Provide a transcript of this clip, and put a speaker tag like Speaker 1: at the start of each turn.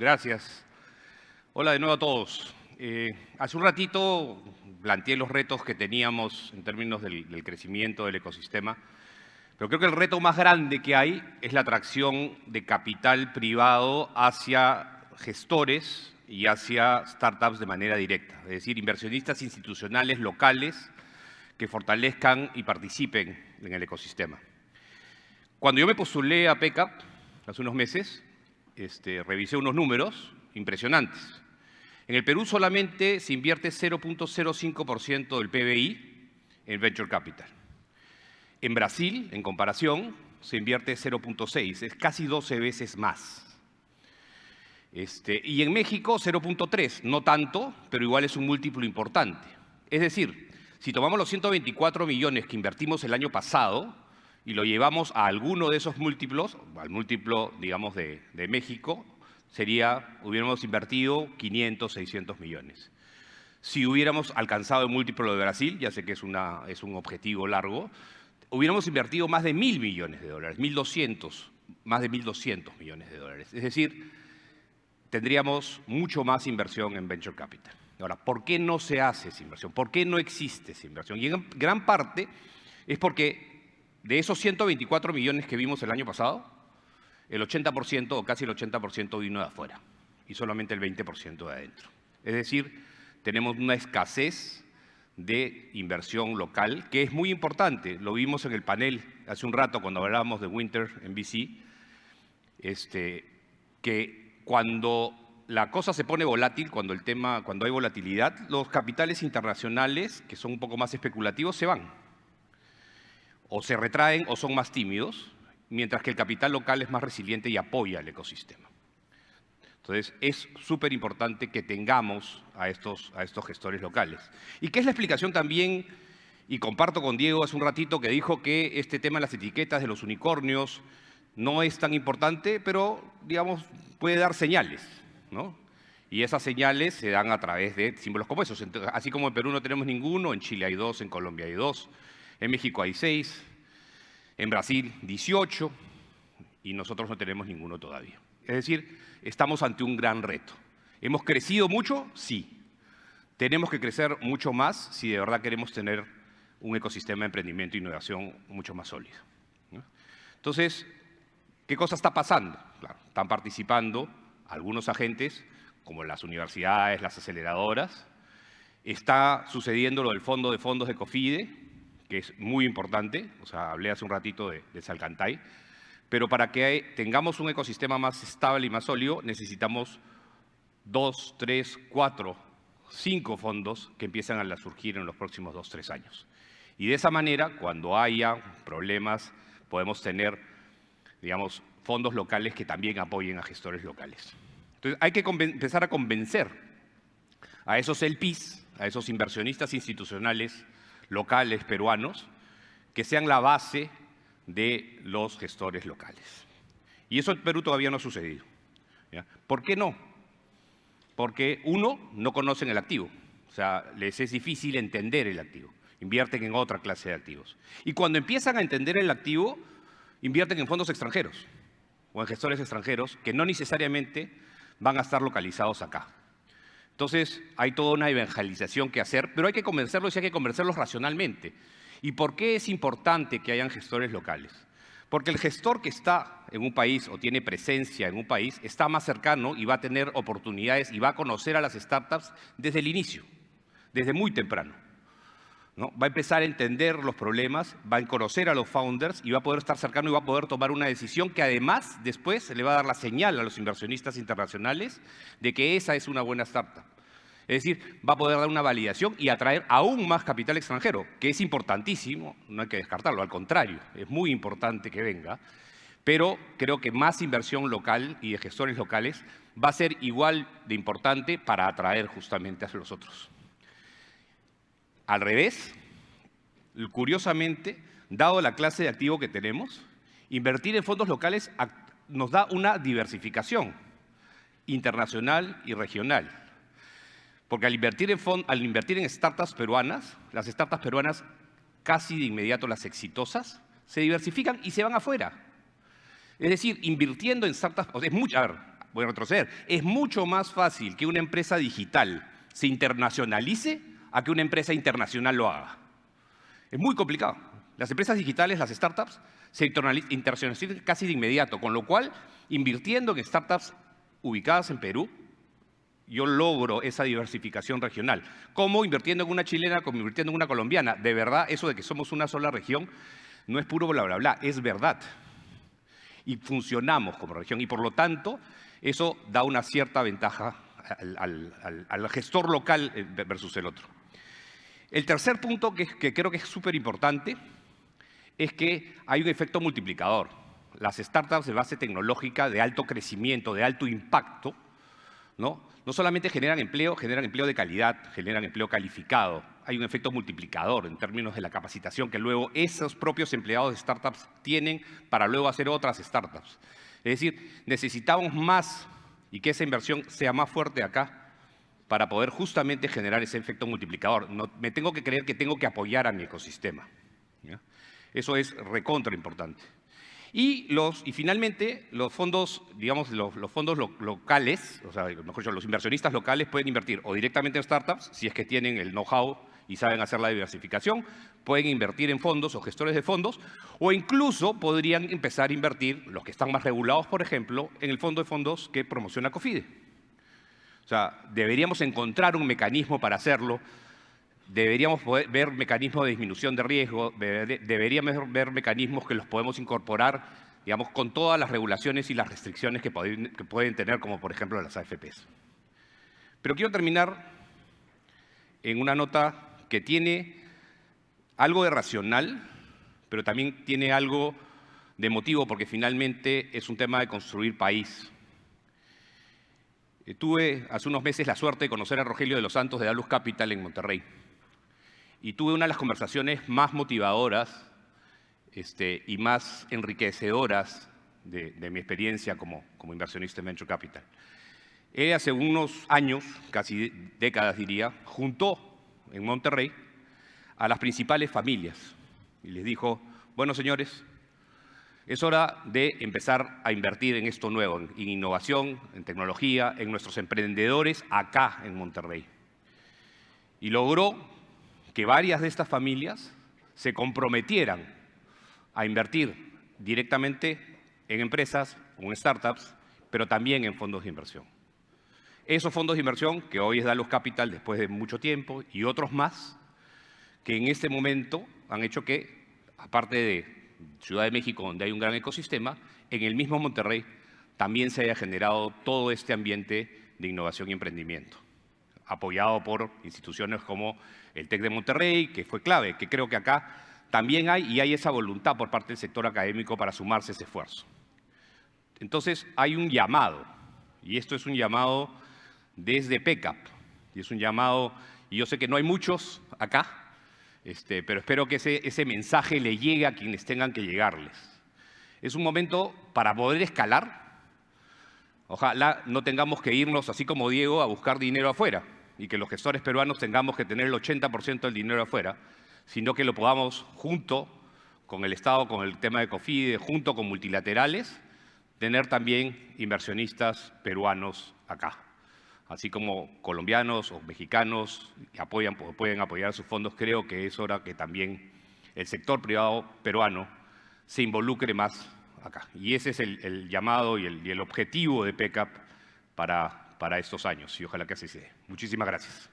Speaker 1: Gracias. Hola de nuevo a todos. Hace un ratito planteé los retos que teníamos en términos del crecimiento del ecosistema, pero creo que el reto más grande que hay es la atracción de capital privado hacia gestores y hacia startups de manera directa, es decir, inversionistas institucionales locales que fortalezcan y participen en el ecosistema. Cuando yo me postulé a PECAP hace unos meses, revisé unos números impresionantes. En el Perú solamente se invierte 0.05% del PBI en Venture Capital. En Brasil, en comparación, se invierte 0.6%, es casi 12 veces más. Y en México 0.3%, no tanto, pero igual es un múltiplo importante. Es decir, si tomamos los 124 millones que invertimos el año pasado y lo llevamos a alguno de esos múltiplos, al múltiplo, digamos, de México, hubiéramos invertido 500, 600 millones. Si hubiéramos alcanzado el múltiplo de Brasil, ya sé que es un objetivo largo, hubiéramos invertido más de 1.000 millones de dólares, más de 1.200 millones de dólares. Es decir, tendríamos mucho más inversión en Venture Capital. Ahora, ¿por qué no se hace esa inversión? ¿Por qué no existe esa inversión? Y en gran parte es porque de esos 124 millones que vimos el año pasado, el 80% o casi el 80% vino de afuera y solamente el 20% de adentro. Es decir, tenemos una escasez de inversión local que es muy importante. Lo vimos en el panel hace un rato cuando hablábamos de Winter en VC, que cuando la cosa se pone volátil, cuando hay volatilidad, los capitales internacionales, que son un poco más especulativos, se van. O se retraen o son más tímidos, mientras que el capital local es más resiliente y apoya el ecosistema. Entonces, es súper importante que tengamos a estos gestores locales. ¿Y qué es la explicación también? Y comparto con Diego hace un ratito que dijo que este tema de las etiquetas de los unicornios no es tan importante, pero, digamos, puede dar señales, ¿no? Y esas señales se dan a través de símbolos como esos. Así como en Perú no tenemos ninguno, en Chile hay 2, en Colombia hay 2, en México hay 6, en Brasil 18 y nosotros no tenemos ninguno todavía. Es decir, estamos ante un gran reto. ¿Hemos crecido mucho? Sí. Tenemos que crecer mucho más si de verdad queremos tener un ecosistema de emprendimiento e innovación mucho más sólido, ¿no? Entonces, ¿qué cosa está pasando? Claro, están participando algunos agentes, como las universidades, las aceleradoras. Está sucediendo lo del fondo de fondos de COFIDE, que es muy importante, o sea, hablé hace un ratito de Salcantay, pero para que tengamos un ecosistema más estable y más sólido, necesitamos 2, 3, 4, 5 fondos que empiezan a surgir en los próximos 2, 3 años. Y de esa manera, cuando haya problemas, podemos tener, digamos, fondos locales que también apoyen a gestores locales. Entonces, hay que empezar a convencer a esos LPs, a esos inversionistas institucionales locales peruanos, que sean la base de los gestores locales. Y eso en Perú todavía no ha sucedido, ¿ya? ¿Por qué no? Porque, uno, no conocen el activo, o sea, les es difícil entender el activo, invierten en otra clase de activos. Y cuando empiezan a entender el activo, invierten en fondos extranjeros o en gestores extranjeros que no necesariamente van a estar localizados acá. Entonces, hay toda una evangelización que hacer, pero hay que convencerlos y hay que convencerlos racionalmente. ¿Y por qué es importante que hayan gestores locales? Porque el gestor que está en un país o tiene presencia en un país está más cercano y va a tener oportunidades y va a conocer a las startups desde el inicio, desde muy temprano, ¿no? Va a empezar a entender los problemas, va a conocer a los founders y va a poder estar cercano y va a poder tomar una decisión que además después le va a dar la señal a los inversionistas internacionales de que esa es una buena startup. Es decir, va a poder dar una validación y atraer aún más capital extranjero, que es importantísimo, no hay que descartarlo, al contrario, es muy importante que venga, pero creo que más inversión local y de gestores locales va a ser igual de importante para atraer justamente a los otros. Al revés, curiosamente, dado la clase de activo que tenemos, invertir en fondos locales nos da una diversificación internacional y regional. Porque al invertir en startups peruanas, las startups peruanas casi de inmediato las exitosas, se diversifican y se van afuera. Es decir, invirtiendo en startups, o sea, voy a retroceder. Es mucho más fácil que una empresa digital se internacionalice a que una empresa internacional lo haga. Es muy complicado. Las empresas digitales, las startups, se internacionalizan casi de inmediato, con lo cual, invirtiendo en startups ubicadas en Perú, yo logro esa diversificación regional. ¿Cómo? Invirtiendo en una chilena, como invirtiendo en una colombiana. De verdad, eso de que somos una sola región no es puro bla, bla, bla, es verdad. Y funcionamos como región y por lo tanto eso da una cierta ventaja al gestor local versus el otro. El tercer punto que creo que es súper importante es que hay un efecto multiplicador. Las startups de base tecnológica de alto crecimiento, de alto impacto, no solamente generan empleo de calidad, generan empleo calificado. Hay un efecto multiplicador en términos de la capacitación que luego esos propios empleados de startups tienen para luego hacer otras startups. Es decir, necesitamos más y que esa inversión sea más fuerte acá para poder justamente generar ese efecto multiplicador. No, me tengo que creer que tengo que apoyar a mi ecosistema, ¿ya? Eso es recontra importante. Y finalmente, los fondos, digamos, los fondos locales, o sea, mejor dicho, los inversionistas locales pueden invertir o directamente en startups, si es que tienen el know-how y saben hacer la diversificación, pueden invertir en fondos o gestores de fondos, o incluso podrían empezar a invertir, los que están más regulados, por ejemplo, en el fondo de fondos que promociona COFIDE. O sea, deberíamos encontrar un mecanismo para hacerlo. Deberíamos poder ver mecanismos de disminución de riesgo, deberíamos ver mecanismos que los podemos incorporar, digamos, con todas las regulaciones y las restricciones que pueden tener, como por ejemplo las AFPs. Pero quiero terminar en una nota que tiene algo de racional, pero también tiene algo de emotivo, porque finalmente es un tema de construir país. Tuve hace unos meses la suerte de conocer a Rogelio de los Santos de Dalus Capital en Monterrey. Y tuve una de las conversaciones más motivadoras y más enriquecedoras de mi experiencia como inversionista en Venture Capital. Él hace unos años, casi décadas diría, juntó en Monterrey a las principales familias y les dijo, bueno señores, es hora de empezar a invertir en esto nuevo, en innovación, en tecnología, en nuestros emprendedores acá en Monterrey. Y logró que varias de estas familias se comprometieran a invertir directamente en empresas o en startups, pero también en fondos de inversión. Esos fondos de inversión, que hoy es Dalus Capital después de mucho tiempo, y otros más, que en este momento han hecho que, aparte de Ciudad de México, donde hay un gran ecosistema, en el mismo Monterrey también se haya generado todo este ambiente de innovación y emprendimiento, apoyado por instituciones como el TEC de Monterrey, que fue clave, que creo que acá también hay esa voluntad por parte del sector académico para sumarse a ese esfuerzo. Entonces, hay un llamado, y esto es un llamado desde PECAP, y es un llamado, y yo sé que no hay muchos acá, pero espero que ese mensaje le llegue a quienes tengan que llegarles. Es un momento para poder escalar. Ojalá no tengamos que irnos, así como Diego, a buscar dinero afuera y que los gestores peruanos tengamos que tener el 80% del dinero afuera, sino que lo podamos, junto con el Estado, con el tema de COFIDE, junto con multilaterales, tener también inversionistas peruanos acá, así como colombianos o mexicanos que pueden apoyar sus fondos. Creo que es hora que también el sector privado peruano se involucre más acá. Y ese es el llamado y el objetivo de PECAP para estos años, y ojalá que así sea. Muchísimas gracias.